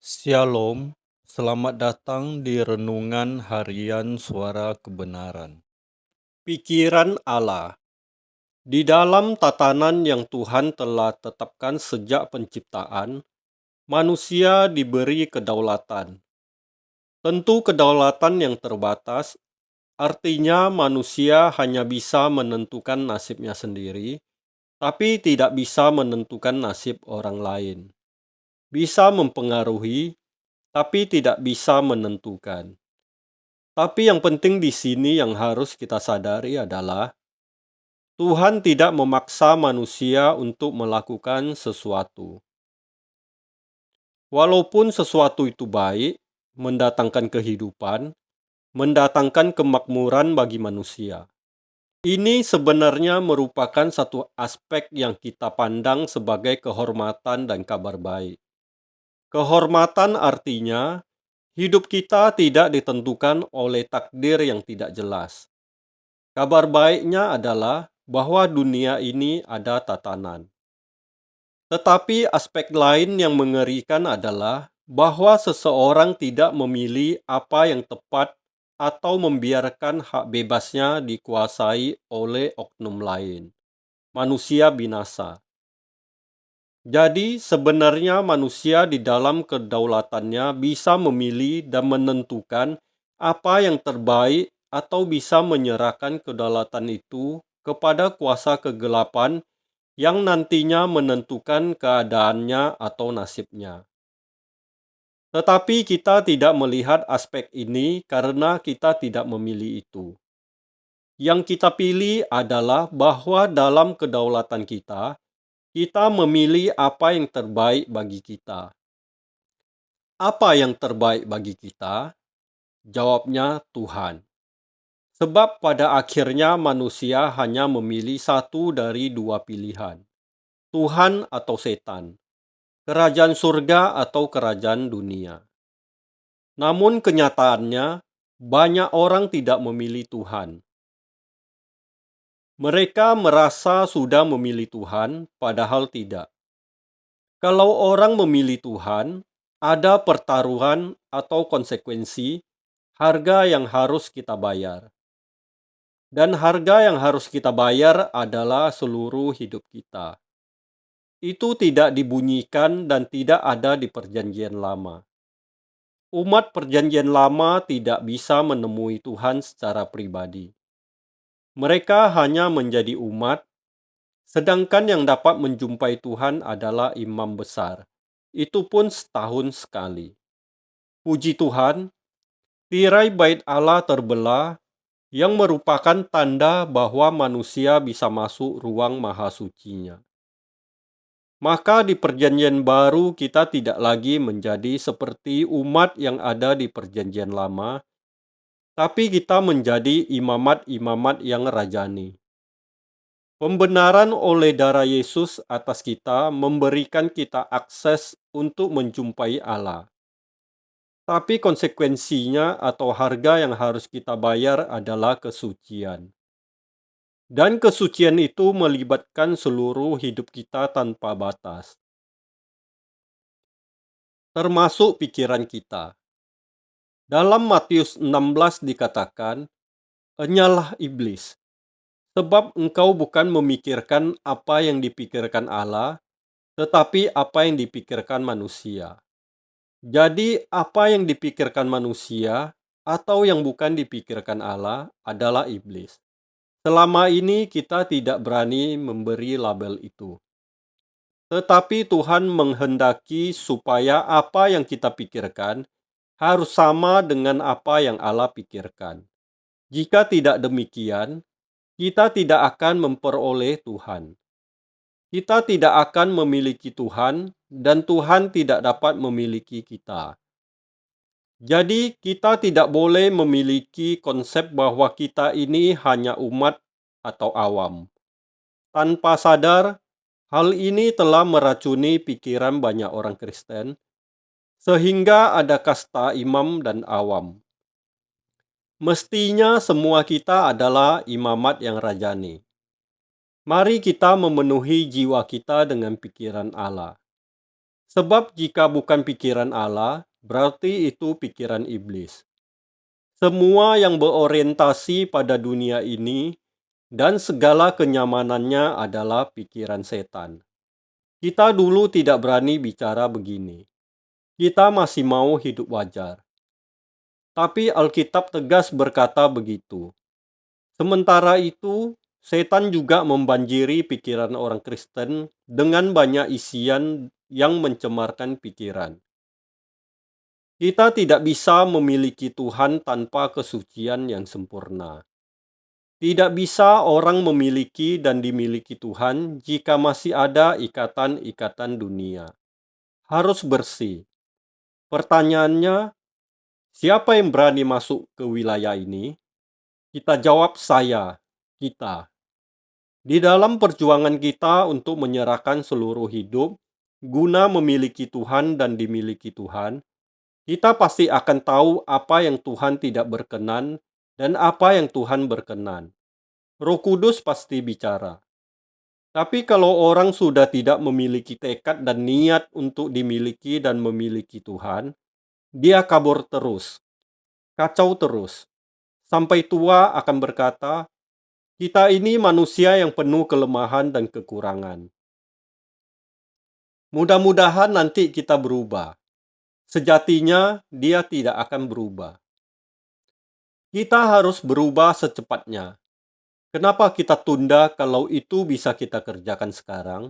Shalom, selamat datang di Renungan Harian Suara Kebenaran. Pikiran Allah. Di dalam tatanan yang Tuhan telah tetapkan sejak penciptaan, manusia diberi kedaulatan. Tentu kedaulatan yang terbatas, artinya manusia hanya bisa menentukan nasibnya sendiri, tapi tidak bisa menentukan nasib orang lain. Bisa mempengaruhi, tapi tidak bisa menentukan. Tapi yang penting di sini yang harus kita sadari adalah Tuhan tidak memaksa manusia untuk melakukan sesuatu. Walaupun sesuatu itu baik, mendatangkan kehidupan, mendatangkan kemakmuran bagi manusia. Ini sebenarnya merupakan satu aspek yang kita pandang sebagai kehormatan dan kabar baik. Kehormatan artinya hidup kita tidak ditentukan oleh takdir yang tidak jelas. Kabar baiknya adalah bahwa dunia ini ada tatanan. Tetapi aspek lain yang mengerikan adalah bahwa seseorang tidak memilih apa yang tepat atau membiarkan hak bebasnya dikuasai oleh oknum lain. Manusia binasa. Jadi sebenarnya manusia di dalam kedaulatannya bisa memilih dan menentukan apa yang terbaik atau bisa menyerahkan kedaulatan itu kepada kuasa kegelapan yang nantinya menentukan keadaannya atau nasibnya. Tetapi kita tidak melihat aspek ini karena kita tidak memilih itu. Yang kita pilih adalah bahwa dalam kedaulatan kita memilih apa yang terbaik bagi kita. Apa yang terbaik bagi kita? Jawabnya Tuhan. Sebab pada akhirnya manusia hanya memilih satu dari dua pilihan. Tuhan atau setan. Kerajaan surga atau kerajaan dunia. Namun kenyataannya, banyak orang tidak memilih Tuhan. Mereka merasa sudah memilih Tuhan, padahal tidak. Kalau orang memilih Tuhan, ada pertaruhan atau konsekuensi, harga yang harus kita bayar. Dan harga yang harus kita bayar adalah seluruh hidup kita. Itu tidak dibunyikan dan tidak ada di Perjanjian Lama. Umat Perjanjian Lama tidak bisa menemui Tuhan secara pribadi. Mereka hanya menjadi umat, sedangkan yang dapat menjumpai Tuhan adalah imam besar. Itu pun setahun sekali. Puji Tuhan, tirai bait Allah terbelah yang merupakan tanda bahwa manusia bisa masuk ruang maha sucinya. Maka di Perjanjian Baru kita tidak lagi menjadi seperti umat yang ada di Perjanjian Lama, tapi kita menjadi imamat-imamat yang rajani. Pembenaran oleh darah Yesus atas kita memberikan kita akses untuk menjumpai Allah. Tapi konsekuensinya atau harga yang harus kita bayar adalah kesucian. Dan kesucian itu melibatkan seluruh hidup kita tanpa batas, termasuk pikiran kita. Dalam Matius 16 dikatakan, "Enyalah iblis, sebab engkau bukan memikirkan apa yang dipikirkan Allah, tetapi apa yang dipikirkan manusia." Jadi, apa yang dipikirkan manusia atau yang bukan dipikirkan Allah adalah iblis. Selama ini kita tidak berani memberi label itu. Tetapi Tuhan menghendaki supaya apa yang kita pikirkan harus sama dengan apa yang Allah pikirkan. Jika tidak demikian, kita tidak akan memperoleh Tuhan. Kita tidak akan memiliki Tuhan, dan Tuhan tidak dapat memiliki kita. Jadi, kita tidak boleh memiliki konsep bahwa kita ini hanya umat atau awam. Tanpa sadar, hal ini telah meracuni pikiran banyak orang Kristen, sehingga ada kasta imam dan awam. Mestinya semua kita adalah imamat yang rajani. Mari kita memenuhi jiwa kita dengan pikiran Allah. Sebab jika bukan pikiran Allah, berarti itu pikiran iblis. Semua yang berorientasi pada dunia ini dan segala kenyamanannya adalah pikiran setan. Kita dulu tidak berani bicara begini. Kita masih mau hidup wajar. Tapi Alkitab tegas berkata begitu. Sementara itu, setan juga membanjiri pikiran orang Kristen dengan banyak isian yang mencemarkan pikiran. Kita tidak bisa memiliki Tuhan tanpa kesucian yang sempurna. Tidak bisa orang memiliki dan dimiliki Tuhan jika masih ada ikatan-ikatan dunia. Harus bersih. Pertanyaannya, siapa yang berani masuk ke wilayah ini? Kita jawab saya, kita. Di dalam perjuangan kita untuk menyerahkan seluruh hidup, guna memiliki Tuhan dan dimiliki Tuhan, kita pasti akan tahu apa yang Tuhan tidak berkenan dan apa yang Tuhan berkenan. Roh Kudus pasti bicara. Tapi kalau orang sudah tidak memiliki tekad dan niat untuk dimiliki dan memiliki Tuhan, dia kabur terus, kacau terus. Sampai tua akan berkata, kita ini manusia yang penuh kelemahan dan kekurangan. Mudah-mudahan nanti kita berubah. Sejatinya dia tidak akan berubah. Kita harus berubah secepatnya. Kenapa kita tunda kalau itu bisa kita kerjakan sekarang?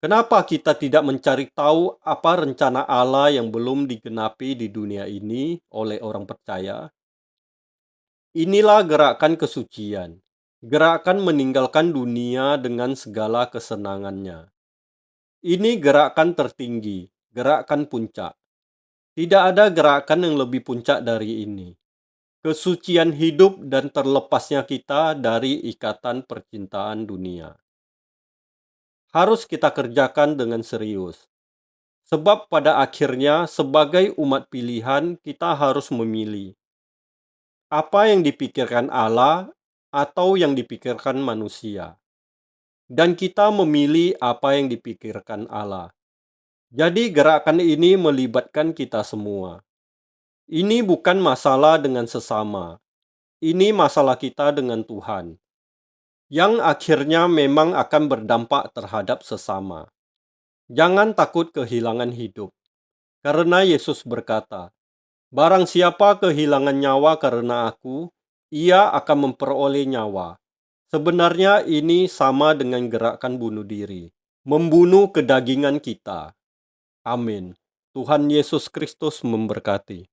Kenapa kita tidak mencari tahu apa rencana Allah yang belum digenapi di dunia ini oleh orang percaya? Inilah gerakan kesucian, gerakan meninggalkan dunia dengan segala kesenangannya. Ini gerakan tertinggi, gerakan puncak. Tidak ada gerakan yang lebih puncak dari ini. Kesucian hidup dan terlepasnya kita dari ikatan percintaan dunia. Harus kita kerjakan dengan serius. Sebab pada akhirnya sebagai umat pilihan kita harus memilih. Apa yang dipikirkan Allah atau yang dipikirkan manusia. Dan kita memilih apa yang dipikirkan Allah. Jadi gerakan ini melibatkan kita semua. Ini bukan masalah dengan sesama. Ini masalah kita dengan Tuhan. Yang akhirnya memang akan berdampak terhadap sesama. Jangan takut kehilangan hidup. Karena Yesus berkata, barang siapa kehilangan nyawa karena aku, ia akan memperoleh nyawa. Sebenarnya ini sama dengan gerakan bunuh diri. Membunuh kedagingan kita. Amin. Tuhan Yesus Kristus memberkati.